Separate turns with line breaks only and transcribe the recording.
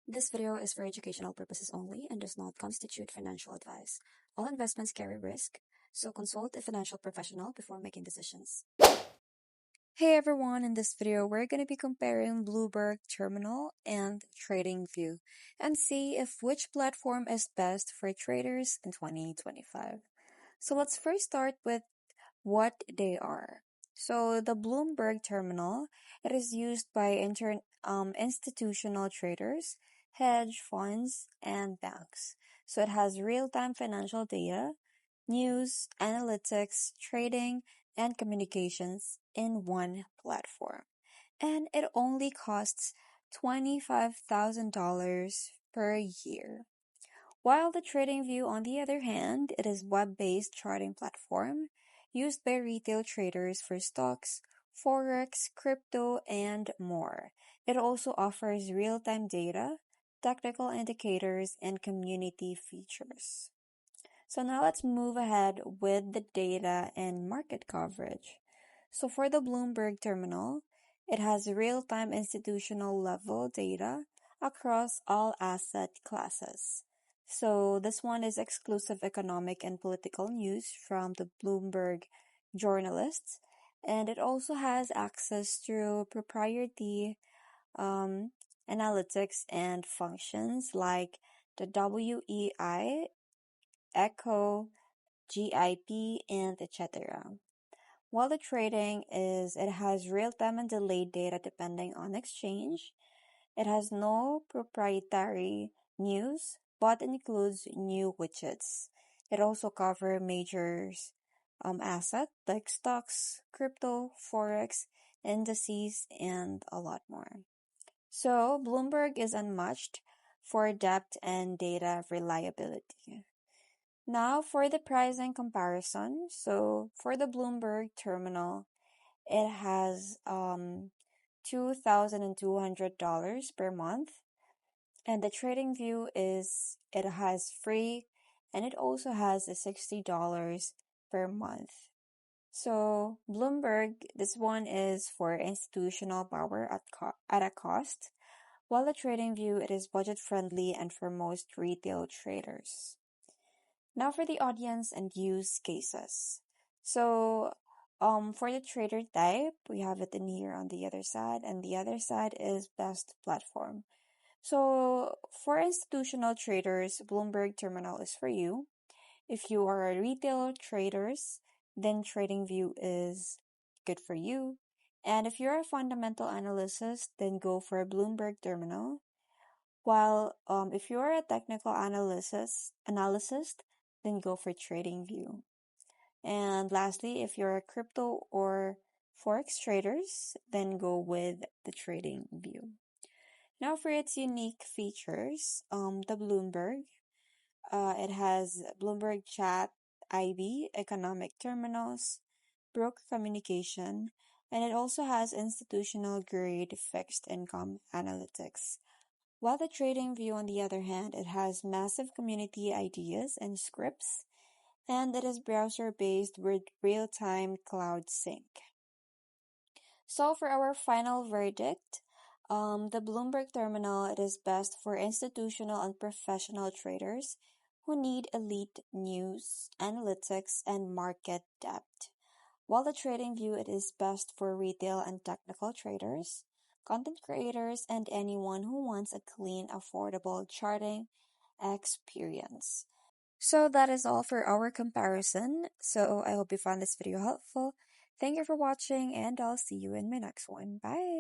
This video is for educational purposes only and does not constitute financial advice. All investments carry risk, so consult a financial professional before making decisions. Hey everyone, in this video we're going to be comparing Bloomberg Terminal and TradingView and see if which platform is best for traders in 2025. So let's first start with what they are. So the Bloomberg Terminal, it is used by institutional traders, hedge funds, and banks. So it has real-time financial data, news, analytics, trading, and communications in one platform. And it only costs $25,000 per year. While the TradingView, on the other hand, it is web-based charting platform used by retail traders for stocks, forex, crypto, and more. It also offers real-time data, technical indicators, and community features. So now let's move ahead with the data and market coverage. So for the Bloomberg Terminal, it has real-time institutional level data across all asset classes. So this one is exclusive economic and political news from the Bloomberg journalists, and it also has access to proprietary analytics and functions like the WEI, Echo, GIP, and etc. While the trading it has real-time and delayed data depending on exchange. It has no proprietary news, but includes new widgets. It also covers major assets like stocks, crypto, forex, indices, and a lot more. So Bloomberg is unmatched for depth and data reliability. Now for the pricing comparison. So for the Bloomberg terminal, it has $2,200 per month. And the TradingView it has free and it also has a $60 per month. So Bloomberg, this one is for institutional power at a cost, while the TradingView, it is budget friendly and for most retail traders. Now for the audience and use cases. So for the trader type, we have it in here on the other side, and the other side is best platform. So for institutional traders, Bloomberg Terminal is for you. If you are a retail traders, then TradingView is good for you. And if you're a fundamental analyst, then go for Bloomberg Terminal. While if you're a technical analyst, then go for TradingView. And lastly, if you're a crypto or forex traders, then go with the TradingView. Now for its unique features, the Bloomberg, it has Bloomberg Chat, IB, economic terminals, broker communication, and it also has institutional grade fixed income analytics. While the TradingView, on the other hand, it has massive community ideas and scripts, and it is browser-based with real-time cloud sync. So for our final verdict, the Bloomberg Terminal, it is best for institutional and professional traders who need elite news, analytics, and market depth. While the TradingView, it is best for retail and technical traders, content creators, and anyone who wants a clean, affordable charting experience. So that is all for our comparison. So I hope you found this video helpful. Thank you for watching, and I'll see you in my next one. Bye!